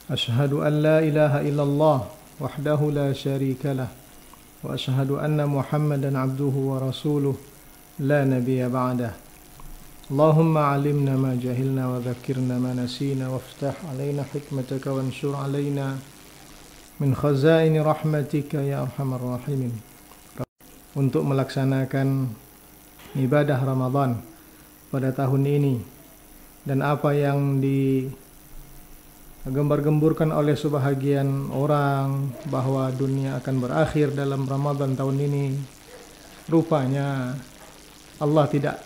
أشهد أن لا إله إلا الله وحده لا شريك له وأشهد أن محمدا عبده ورسوله لا نبي بعده اللهم علمنا ما جهلنا وذكرنا ما نسينا وافتح علينا حكمتك وانشر علينا من خزائن رحمتك يا أرحم الراحمين. Untuk melaksanakan ibadah Ramadan pada tahun ini dan apa yang digembar-gemburkan oleh sebahagian orang bahwa dunia akan berakhir dalam Ramadan tahun ini, rupanya Allah tidak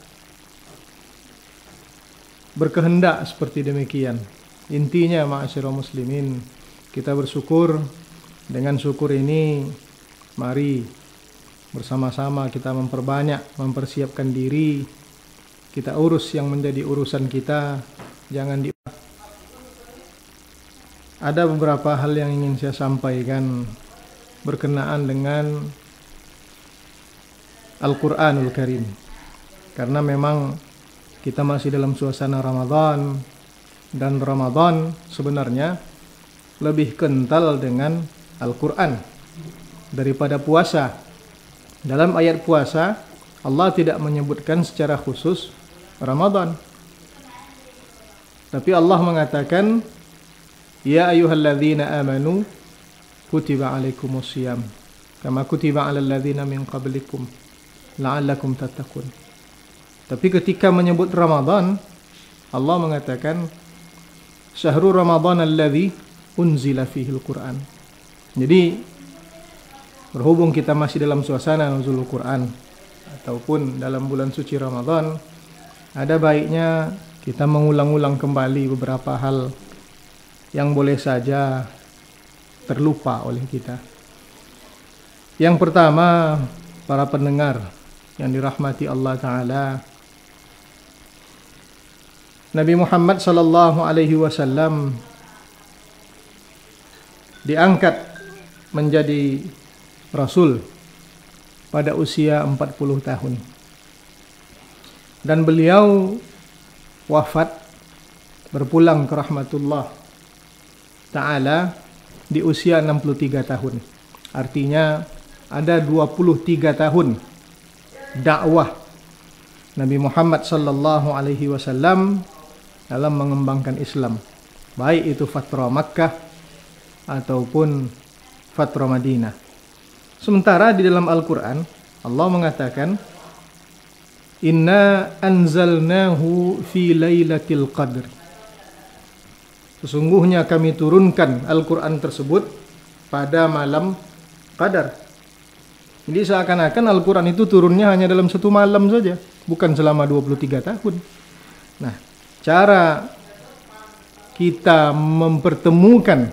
berkehendak seperti demikian. Intinya ma'asyiral muslimin, kita bersyukur. Dengan syukur ini mari bersama-sama kita mempersiapkan diri, kita urus yang menjadi urusan kita. Ada beberapa hal yang ingin saya sampaikan berkenaan dengan Al-Quranul Karim, karena memang kita masih dalam suasana Ramadan, dan Ramadan sebenarnya lebih kental dengan Al-Quran daripada puasa. Dalam ayat puasa Allah tidak menyebutkan secara khusus Ramadan, tapi Allah mengatakan ya ayyuhalladzina amanu kutiba alaikumusiyam kama kutiba alal ladzina min qablikum la'allakum tattaqun. Tapi ketika menyebut Ramadan, Allah mengatakan syahrul Ramadan alladzi unzila fihil Qur'an. Jadi berhubung kita masih dalam suasana nuzulul Quran ataupun dalam bulan suci Ramadan, ada baiknya kita mengulang-ulang kembali beberapa hal yang boleh saja terlupa oleh kita. Yang pertama, para pendengar yang dirahmati Allah Ta'ala, Nabi Muhammad sallallahu alaihi wasallam diangkat menjadi Rasul pada usia 40 tahun. Dan beliau wafat berpulang ke rahmatullah Ta'ala di usia 63 tahun. Artinya ada 23 tahun dakwah Nabi Muhammad sallallahu alaihi wasallam dalam mengembangkan Islam, baik itu Fatrah Makkah ataupun Fatrah Madinah. Sementara di dalam Al-Quran Allah mengatakan inna anzalnahu fi lailatul qadr. Sesungguhnya kami turunkan Al-Quran tersebut pada malam Qadar. Jadi seakan-akan Al-Quran itu turunnya hanya dalam satu malam saja, bukan selama 23 tahun. Nah, cara kita mempertemukan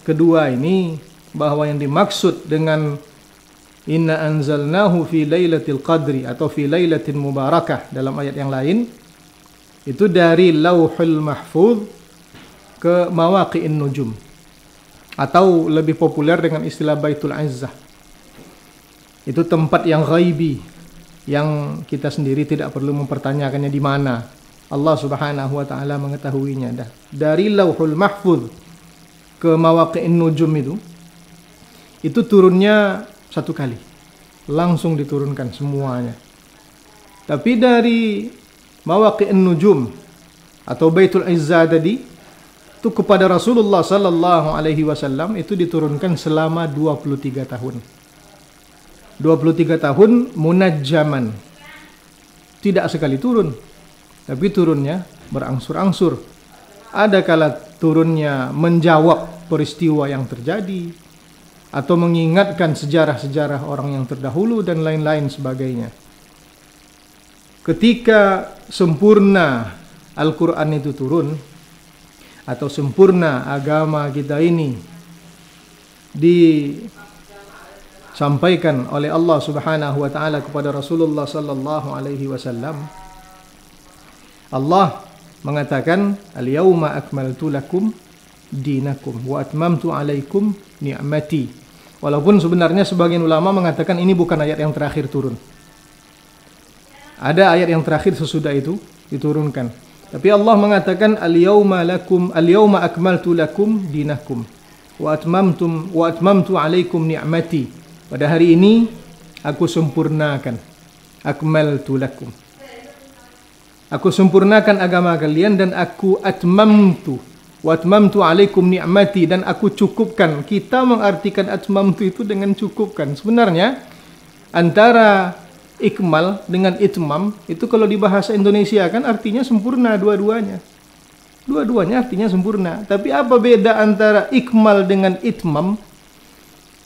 kedua ini, bahwa yang dimaksud dengan inna anzalnahu fi lailatul qadri atau fi lailatin mubarakah dalam ayat yang lain, itu dari Lauhul Mahfuz ke Mawaqi'in Nujum, atau lebih populer dengan istilah Baitul Izzah. Itu tempat yang ghaibi, yang kita sendiri tidak perlu mempertanyakannya di mana. Allah Subhanahu wa taala mengetahuinya. Dari Lauhul Mahfuz ke Mawaqi'in Nujum itu turunnya satu kali, langsung diturunkan semuanya. Tapi dari Mawaqi'in Nujum atau Baitul Izzah tadi itu kepada Rasulullah sallallahu alaihi wasallam itu diturunkan selama 23 tahun. 23 tahun munajjaman. Tidak sekali turun, tapi turunnya berangsur-angsur. Ada kala turunnya menjawab peristiwa yang terjadi atau mengingatkan sejarah-sejarah orang yang terdahulu dan lain-lain sebagainya. Ketika sempurna Al-Quran itu turun, atau sempurna agama kita ini disampaikan oleh Allah Subhanahu wa taala kepada Rasulullah sallallahu alaihi wasallam, Allah mengatakan al-yauma akmaltu lakum dinakum wa atmamtu alaikum ni'mati. Walaupun sebenarnya sebagian ulama mengatakan ini bukan ayat yang terakhir turun. Ada ayat yang terakhir sesudah itu diturunkan. Tapi Allah mengatakan al-yauma akmaltu lakum dinakum wa atmamtu alaikum ni'mati. Pada hari ini aku sempurnakan. Akmaltu lakum. Aku sempurnakan agama kalian dan aku atmamtu wa atmamtu alaikum ni'mati, dan aku cukupkan. Kita mengartikan atmamtu itu dengan cukupkan. Sebenarnya antara ikmal dengan itmam itu kalau di bahasa Indonesia kan artinya sempurna dua-duanya. Dua-duanya artinya sempurna. Tapi apa beda antara ikmal dengan itmam?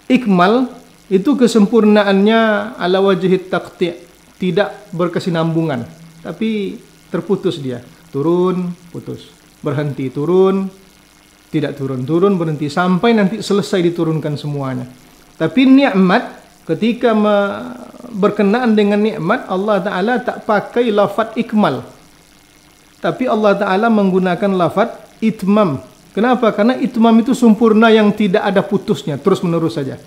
Ikmal itu kesempurnaannya ala wajhit taqti', tidak berkesinambungan, tapi terputus dia. Turun, putus. Berhenti, turun, tidak turun, turun, berhenti sampai nanti selesai diturunkan semuanya. Tapi nikmat, ketika berkenaan dengan nikmat, Allah Ta'ala tak pakai lafaz ikmal, tapi Allah Ta'ala menggunakan lafaz itmam. Kenapa? Karena itmam itu sempurna yang tidak ada putusnya, terus menerus saja.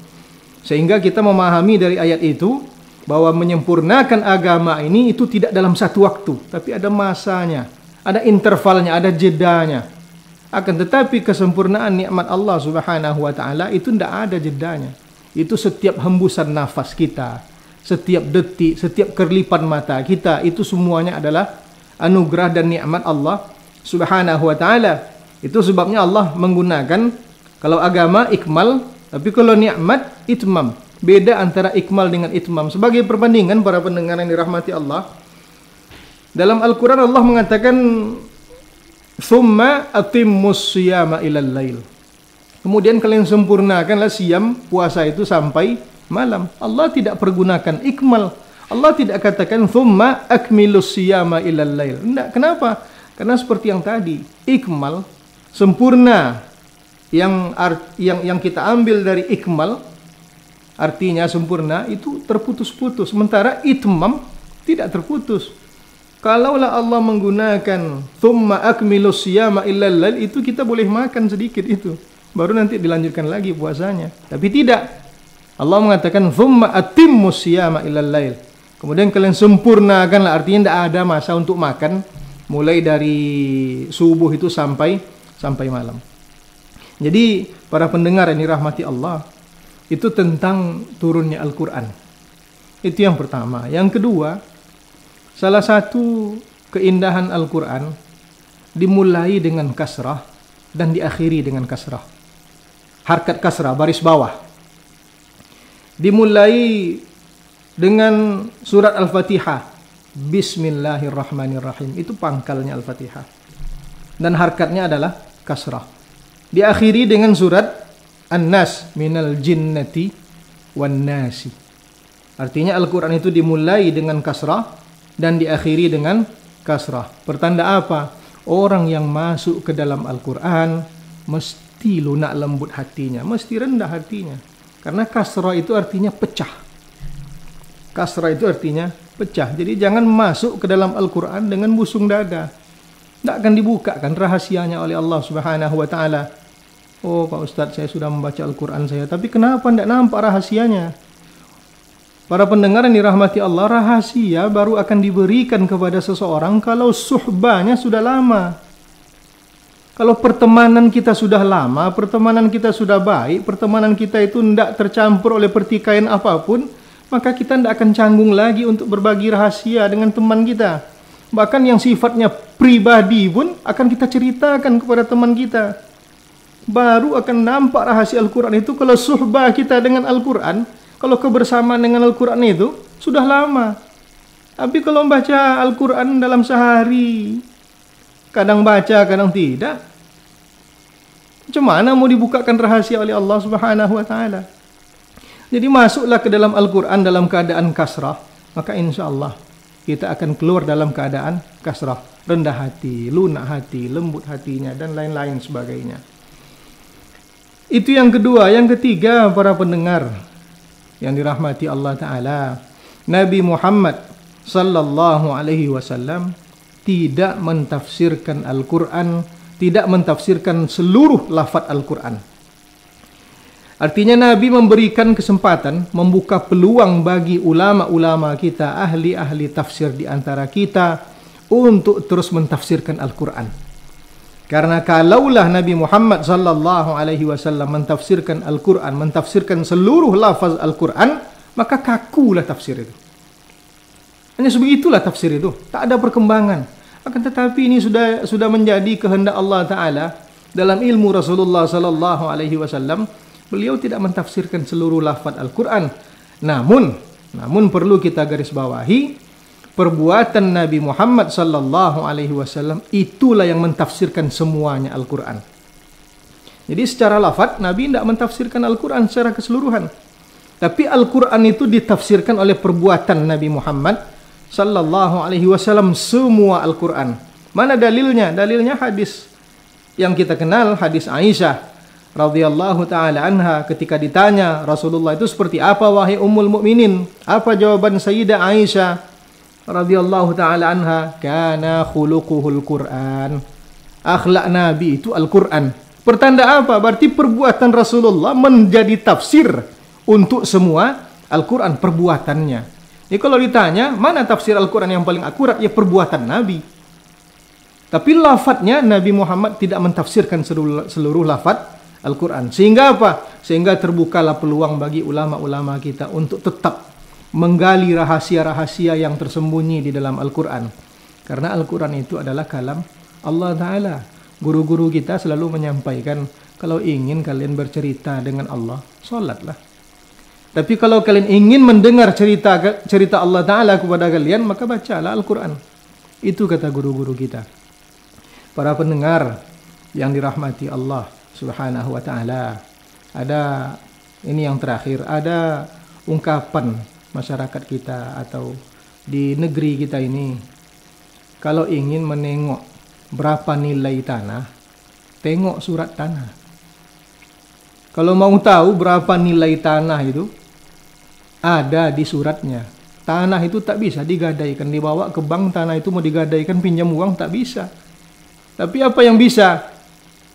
Sehingga kita memahami dari ayat itu bahwa menyempurnakan agama ini itu tidak dalam satu waktu, tapi ada masanya, ada intervalnya, ada jedanya. Akan tetapi kesempurnaan nikmat Allah Subhanahu wa Ta'ala itu tidak ada jedanya. Itu setiap hembusan nafas kita, setiap detik, setiap kerlipan mata kita, itu semuanya adalah anugerah dan nikmat Allah Subhanahu wa Ta'ala. Itu sebabnya Allah menggunakan kalau agama ikmal, tapi kalau nikmat itmam. Beda antara ikmal dengan itmam. Sebagai perbandingan para pendengar yang dirahmati Allah, dalam Al-Quran Allah mengatakan "Tsumma atimmus siyama ilal lail." Kemudian kalian sempurnakanlah siam, puasa itu sampai malam. Allah tidak pergunakan ikmal. Allah tidak katakan "Tsumma akmilus siyama ilal lail." Tidak. Kenapa? Karena seperti yang tadi, ikmal sempurna, yang kita ambil dari ikmal artinya sempurna itu terputus-putus, sementara itmam tidak terputus. Kalaulah Allah menggunakan "Tsumma akmilus siyama illal lail," itu kita boleh makan sedikit itu, baru nanti dilanjutkan lagi puasanya. Tapi tidak. Allah mengatakan "Tsumma atimmus siyama illal lail." Kemudian kalian sempurnakanlah, artinya tidak ada masa untuk makan mulai dari subuh itu sampai malam. Jadi para pendengar yang dirahmati Allah, itu tentang turunnya Al-Quran. Itu yang pertama. Yang kedua, salah satu keindahan Al-Quran dimulai dengan kasrah dan diakhiri dengan kasrah. Harkat kasrah, baris bawah. Dimulai dengan surat Al-Fatihah. Bismillahirrahmanirrahim. Itu pangkalnya Al-Fatihah. Dan harkatnya adalah kasrah. Diakhiri dengan surat An-Nas, minal jinnati wan nasi. Artinya Al-Quran itu dimulai dengan kasrah dan diakhiri dengan kasrah. Pertanda apa? Orang yang masuk ke dalam Al-Quran mesti lunak lembut hatinya, mesti rendah hatinya. Karena kasrah itu artinya pecah. Kasrah itu artinya pecah. Jadi jangan masuk ke dalam Al-Quran dengan busung dada. Tidak akan dibukakan rahasianya oleh Allah Subhanahu wa Ta'ala. Oh Pak Ustadz, saya sudah membaca Al-Quran saya, tapi kenapa tidak nampak rahasianya? Para pendengar yang dirahmati Allah, rahasia baru akan diberikan kepada seseorang kalau suhbahnya sudah lama. Kalau pertemanan kita sudah lama, pertemanan kita sudah baik, pertemanan kita itu tidak tercampur oleh pertikaian apapun, maka kita tidak akan canggung lagi untuk berbagi rahasia dengan teman kita. Bahkan yang sifatnya pribadi pun akan kita ceritakan kepada teman kita. Baru akan nampak rahasia Al-Quran itu kalau suhbah kita dengan Al-Quran, kalau kebersamaan dengan Al-Quran itu sudah lama. Tapi kalau membaca Al-Quran dalam sehari, kadang baca, kadang tidak, macam mana mau dibukakan rahasia oleh Allah Subhanahu wa Ta'ala? Jadi masuklah ke dalam Al-Quran dalam keadaan kasrah, maka insya Allah kita akan keluar dalam keadaan kasrah, rendah hati, lunak hati, lembut hatinya, dan lain-lain sebagainya. Itu yang kedua. Yang ketiga, para pendengar yang dirahmati Allah Ta'ala, Nabi Muhammad sallallahu alaihi wasallam tidak mentafsirkan Al-Quran, tidak mentafsirkan seluruh lafaz Al-Quran. Artinya Nabi memberikan kesempatan, membuka peluang bagi ulama-ulama kita, ahli-ahli tafsir di antara kita, untuk terus mentafsirkan Al-Quran. Karena kalaulah Nabi Muhammad sallallahu alaihi wasallam mentafsirkan Al-Quran, mentafsirkan seluruh lafaz Al-Quran, maka kakulah tafsir itu. Hanya sebegitulah tafsir itu, tak ada perkembangan. Akan tetapi ini sudah menjadi kehendak Allah Ta'ala dalam ilmu Rasulullah sallallahu alaihi wasallam. Beliau tidak mentafsirkan seluruh lafaz Al-Quran. Namun perlu kita garis bawahi, perbuatan Nabi Muhammad sallallahu alaihi wasallam itulah yang mentafsirkan semuanya Al-Quran. Jadi secara lafaz Nabi tidak mentafsirkan Al-Quran secara keseluruhan. Tapi Al-Quran itu ditafsirkan oleh perbuatan Nabi Muhammad sallallahu alaihi wasallam semua Al-Quran. Mana dalilnya? Dalilnya hadis yang kita kenal, hadis Aisyah radhiyallahu taala anha ketika ditanya Rasulullah itu seperti apa wahai Ummul Mukminin? Apa jawaban Sayyidah Aisyah radhiyallahu taala anha? Kana khuluquhul Quran. Akhlak Nabi itu Al-Quran. Pertanda apa? Berarti perbuatan Rasulullah menjadi tafsir untuk semua Al-Quran, perbuatannya. Jadi kalau ditanya mana tafsir Al-Quran yang paling akurat, ya perbuatan Nabi. Tapi lafadznya Nabi Muhammad tidak mentafsirkan seluruh lafadz Al-Quran. Sehingga apa? Sehingga terbukalah peluang bagi ulama-ulama kita untuk tetap menggali rahasia-rahasia yang tersembunyi di dalam Al-Quran. Karena Al-Quran itu adalah kalam Allah Ta'ala. Guru-guru kita selalu menyampaikan, kalau ingin kalian bercerita dengan Allah, sholatlah. Tapi kalau kalian ingin mendengar cerita Allah Ta'ala kepada kalian, maka bacalah Al-Quran. Itu kata guru-guru kita. Para pendengar yang dirahmati Allah Subhanahu wa Ta'ala, ada ini yang terakhir, ada ungkapan masyarakat kita atau di negeri kita ini, kalau ingin menengok berapa nilai tanah, tengok surat tanah. Kalau mau tahu berapa nilai tanah itu, ada di suratnya. Tanah itu tak bisa digadaikan, dibawa ke bank, tanah itu mau digadaikan pinjam uang tak bisa. Tapi apa yang bisa?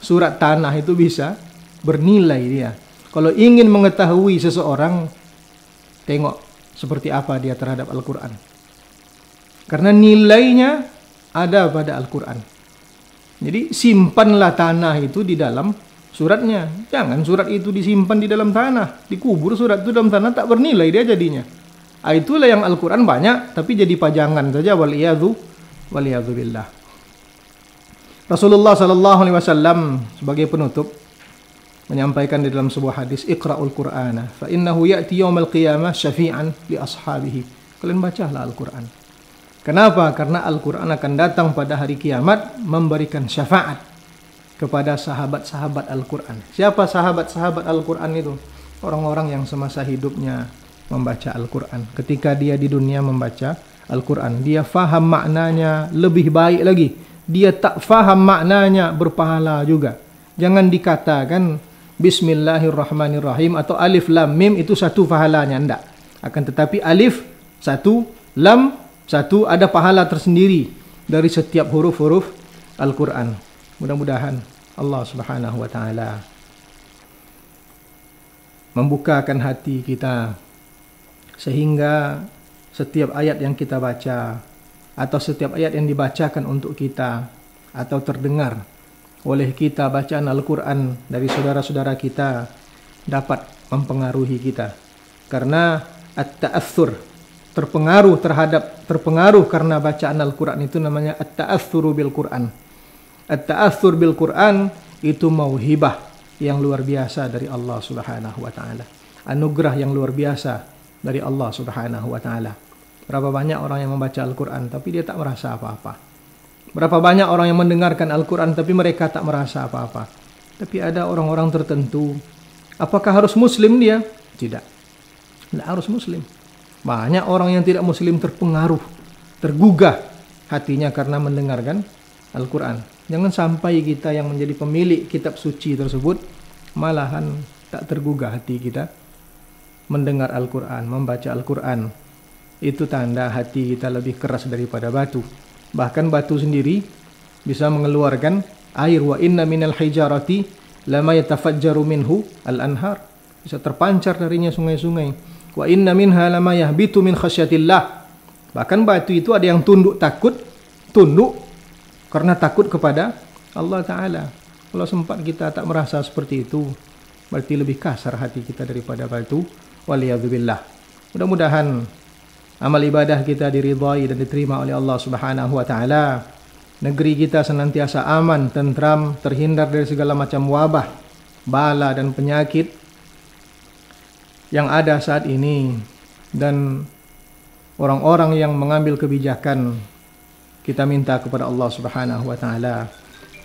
Surat tanah itu bisa bernilai dia. Kalau ingin mengetahui seseorang, tengok seperti apa dia terhadap Al-Quran. Karena nilainya ada pada Al-Quran. Jadi simpanlah tanah itu di dalam suratnya. Jangan surat itu disimpan di dalam tanah. Dikubur surat itu dalam tanah, tak bernilai dia jadinya. Itulah yang Al-Quran banyak, tapi jadi pajangan saja. Waliyadzu billah. Rasulullah sallallahu alaihi wasallam sebagai penutup menyampaikan di dalam sebuah hadis, Iqra'ul Qur'ana fa innahu ya'ti yaumal qiyamah syafi'an li ashabihi. Kalian bacalah Al-Quran. Kenapa? Karena Al-Quran akan datang pada hari kiamat memberikan syafaat kepada sahabat-sahabat Al-Quran. Siapa sahabat-sahabat Al-Quran itu? Orang-orang yang semasa hidupnya membaca Al-Quran. Ketika dia di dunia membaca Al-Quran, dia faham maknanya lebih baik lagi. Dia tak faham maknanya, berpahala juga. Jangan dikatakan Bismillahirrahmanirrahim atau Alif Lam Mim itu satu pahalanya, enggak. Akan tetapi Alif satu, Lam satu, ada pahala tersendiri dari setiap huruf-huruf Al-Quran. Mudah-mudahan Allah Subhanahu wa Ta'ala membukakan hati kita sehingga setiap ayat yang kita baca atau setiap ayat yang dibacakan untuk kita atau terdengar oleh kita bacaan Al-Quran dari saudara-saudara kita dapat mempengaruhi kita. Karena at-ta'athur, terpengaruh karena bacaan Al-Quran itu namanya at-ta'athuru bil Quran. At-ta'athur bil Quran itu mauhibah yang luar biasa dari Allah Subhanahu wa Ta'ala. Anugerah yang luar biasa dari Allah Subhanahu wa Ta'ala. Berapa banyak orang yang membaca Al-Quran tapi dia tak merasa apa-apa. Berapa banyak orang yang mendengarkan Al-Quran tapi mereka tak merasa apa-apa. Tapi ada orang-orang tertentu, apakah harus Muslim dia? Tidak. Tidak harus Muslim. Banyak orang yang tidak Muslim terpengaruh, tergugah hatinya karena mendengarkan Al-Quran. Jangan sampai kita yang menjadi pemilik kitab suci tersebut malahan tak tergugah hati kita mendengar Al-Quran, membaca Al-Quran. Itu tanda hati kita lebih keras daripada batu. Bahkan batu sendiri bisa mengeluarkan air. Wa inna minal hijarati lama yatafajjaru minhu al-anhar. Bisa terpancar darinya sungai-sungai. Wa inna minha lama yahbitu min khasyatillah. Bahkan batu itu ada yang tunduk takut tunduk karena takut kepada Allah Ta'ala. Kalau sempat kita tak merasa seperti itu, berarti lebih kasar hati kita daripada itu. Waliyadzubillah. Mudah-mudahan amal ibadah kita diridhai dan diterima oleh Allah Subhanahu wa Ta'ala. Negeri kita senantiasa aman, tentram, terhindar dari segala macam wabah, bala dan penyakit yang ada saat ini. Dan orang-orang yang mengambil kebijakan, kita minta kepada Allah Subhanahu wa Ta'ala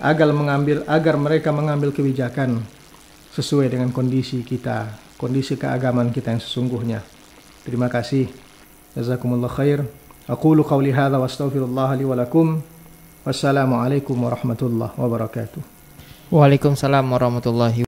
agar mereka mengambil kebijakan sesuai dengan kondisi kita, kondisi keagamaan kita yang sesungguhnya. Terima kasih. Jazakumullah khair. Aqulu qawli hadza wa astaghfirullah li wa lakum. Wassalamualaikum warahmatullahi wabarakatuh. Waalaikumsalam warahmatullahi